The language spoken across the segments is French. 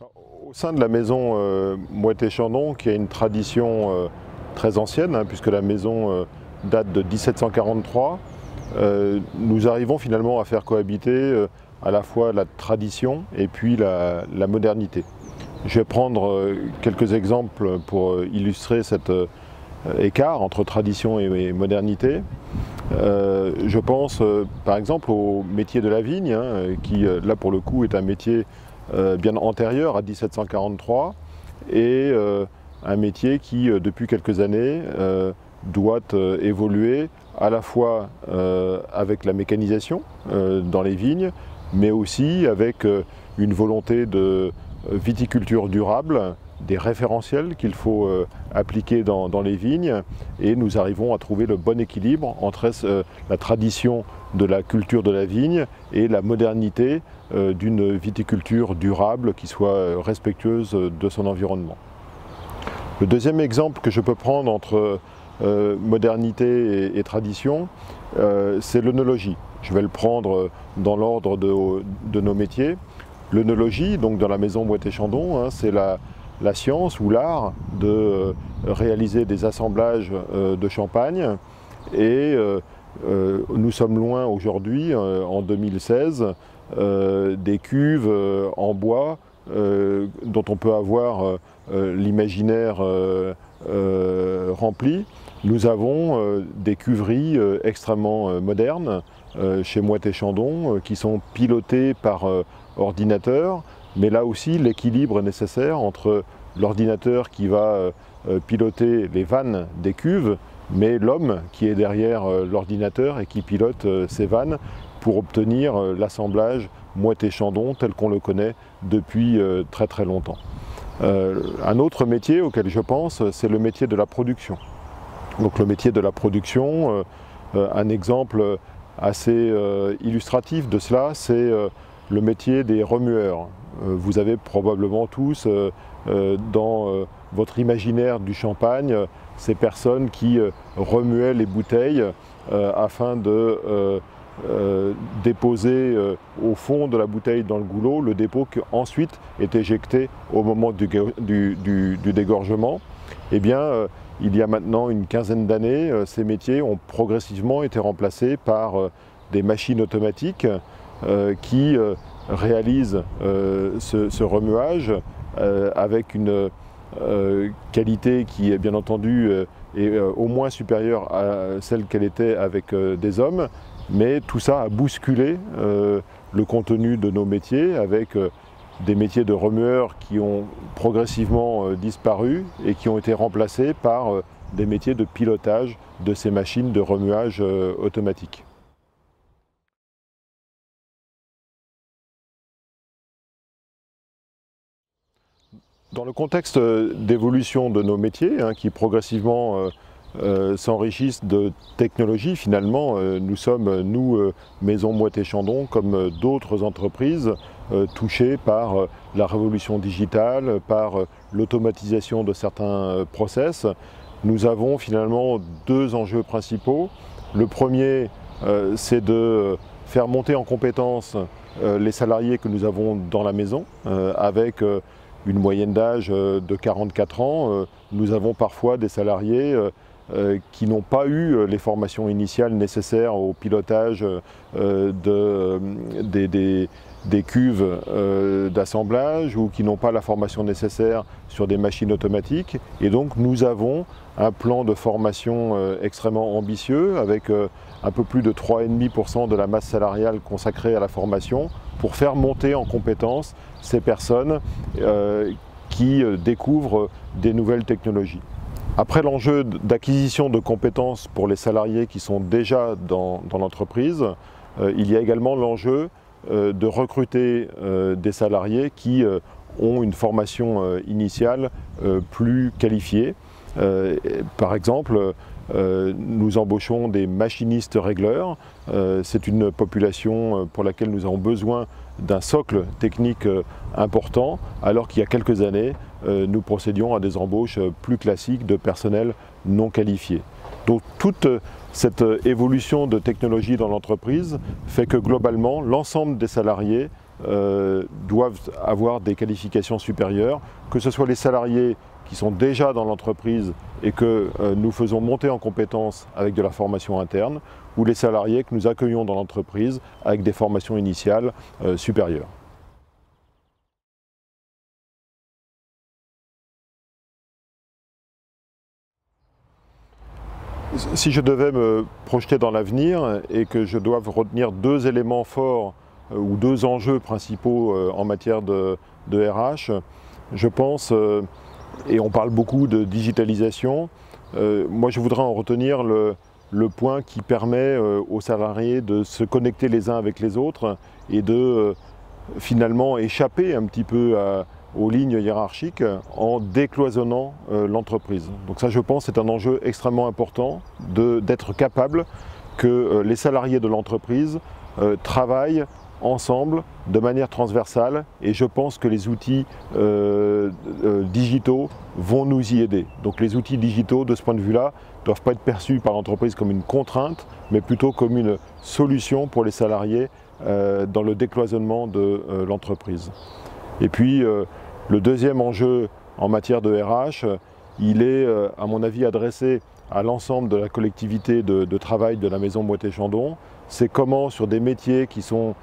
Au sein de la maison Moët-et-Chandon, qui a une tradition très ancienne, puisque la maison date de 1743, nous arrivons finalement à faire cohabiter à la fois la tradition et puis la modernité. Je vais prendre quelques exemples pour illustrer cet écart entre tradition et modernité. Je pense par exemple au métier de la vigne, qui là pour le coup est un métier bien antérieur à 1743 et un métier qui depuis quelques années doit évoluer à la fois avec la mécanisation dans les vignes, mais aussi avec une volonté de viticulture durable, des référentiels qu'il faut appliquer dans les vignes, et nous arrivons à trouver le bon équilibre entre la tradition de la culture de la vigne et la modernité d'une viticulture durable qui soit respectueuse de son environnement. Le deuxième exemple que je peux prendre entre modernité et tradition, c'est l'œnologie. Je vais le prendre dans l'ordre de nos métiers. L'œnologie, donc dans la maison Moët-et-Chandon, c'est la science ou l'art de réaliser des assemblages de champagne, et nous sommes loin aujourd'hui, en 2016, des cuves en bois dont on peut avoir l'imaginaire rempli. Nous avons des cuveries extrêmement modernes chez Moët-et-Chandon qui sont pilotées par ordinateur, mais là aussi l'équilibre est nécessaire entre l'ordinateur qui va piloter les vannes des cuves, mais l'homme qui est derrière l'ordinateur et qui pilote ces vannes pour obtenir l'assemblage Moët-et-Chandon tel qu'on le connaît depuis très très longtemps. Un autre métier auquel je pense, c'est le métier de la production. Donc le métier de la production, un exemple assez illustratif de cela, c'est le métier des remueurs. Vous avez probablement tous dans votre imaginaire du champagne ces personnes qui remuaient les bouteilles afin de déposer au fond de la bouteille dans le goulot le dépôt qui ensuite est éjecté au moment du dégorgement. Eh bien, il y a maintenant une quinzaine d'années, ces métiers ont progressivement été remplacés par des machines automatiques qui réalisent ce remuage avec une qualité qui est bien entendu est au moins supérieure à celle qu'elle était avec des hommes, mais tout ça a bousculé le contenu de nos métiers avec des métiers de remueurs qui ont progressivement disparu et qui ont été remplacés par des métiers de pilotage de ces machines de remuage automatique. Dans le contexte d'évolution de nos métiers, qui progressivement s'enrichissent de technologies, finalement, nous sommes, nous, Maison Moët-et-Chandon, comme d'autres entreprises, touchées par la révolution digitale, par l'automatisation de certains process. Nous avons finalement deux enjeux principaux. Le premier, c'est de faire monter en compétences les salariés que nous avons dans la maison, avec une moyenne d'âge de 44 ans. Nous avons parfois des salariés qui n'ont pas eu les formations initiales nécessaires au pilotage des cuves d'assemblage, ou qui n'ont pas la formation nécessaire sur des machines automatiques. Et donc nous avons un plan de formation extrêmement ambitieux avec un peu plus de 3,5% de la masse salariale consacrée à la formation pour faire monter en compétences ces personnes qui découvrent des nouvelles technologies. Après l'enjeu d'acquisition de compétences pour les salariés qui sont déjà dans l'entreprise, il y a également l'enjeu de recruter des salariés qui ont une formation initiale plus qualifiée. Par exemple, nous embauchons des machinistes régleurs. C'est une population pour laquelle nous avons besoin d'un socle technique important, alors qu'il y a quelques années, nous procédions à des embauches plus classiques de personnel non qualifié. Donc toute cette évolution de technologie dans l'entreprise fait que globalement, l'ensemble des salariés doivent avoir des qualifications supérieures, que ce soit les salariés qui sont déjà dans l'entreprise et que nous faisons monter en compétences avec de la formation interne, ou les salariés que nous accueillons dans l'entreprise avec des formations initiales supérieures. Si je devais me projeter dans l'avenir et que je dois retenir deux éléments forts ou deux enjeux principaux en matière de RH, je pense, et on parle beaucoup de digitalisation, moi je voudrais en retenir le point qui permet aux salariés de se connecter les uns avec les autres et de finalement échapper un petit peu aux lignes hiérarchiques en décloisonnant l'entreprise. Donc ça, je pense, c'est un enjeu extrêmement important d'être capable que les salariés de l'entreprise travaillent ensemble de manière transversale, et je pense que les outils digitaux vont nous y aider. Donc les outils digitaux, de ce point de vue-là, ne doivent pas être perçus par l'entreprise comme une contrainte, mais plutôt comme une solution pour les salariés dans le décloisonnement de l'entreprise. Et puis, le deuxième enjeu en matière de RH, il est, à mon avis, adressé à l'ensemble de la collectivité de travail de la maison Moët-et-Chandon. C'est comment, sur des métiers qui sont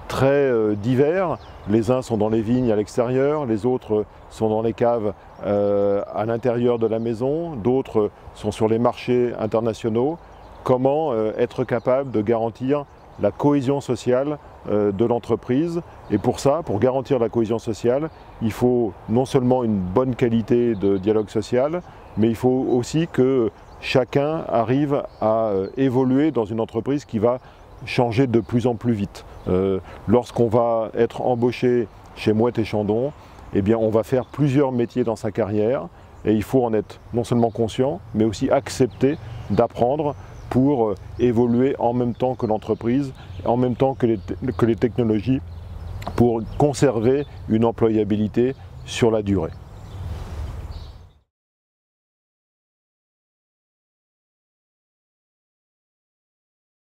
très divers, les uns sont dans les vignes à l'extérieur, les autres sont dans les caves à l'intérieur de la maison, d'autres sont sur les marchés internationaux, comment être capable de garantir la cohésion sociale de l'entreprise. Et pour ça, pour garantir la cohésion sociale, il faut non seulement une bonne qualité de dialogue social, mais il faut aussi que chacun arrive à évoluer dans une entreprise qui va changer de plus en plus vite. Lorsqu'on va être embauché chez Moët-et-Chandon, eh bien, on va faire plusieurs métiers dans sa carrière, et il faut en être non seulement conscient, mais aussi accepter d'apprendre pour évoluer en même temps que l'entreprise, en même temps que les technologies, pour conserver une employabilité sur la durée.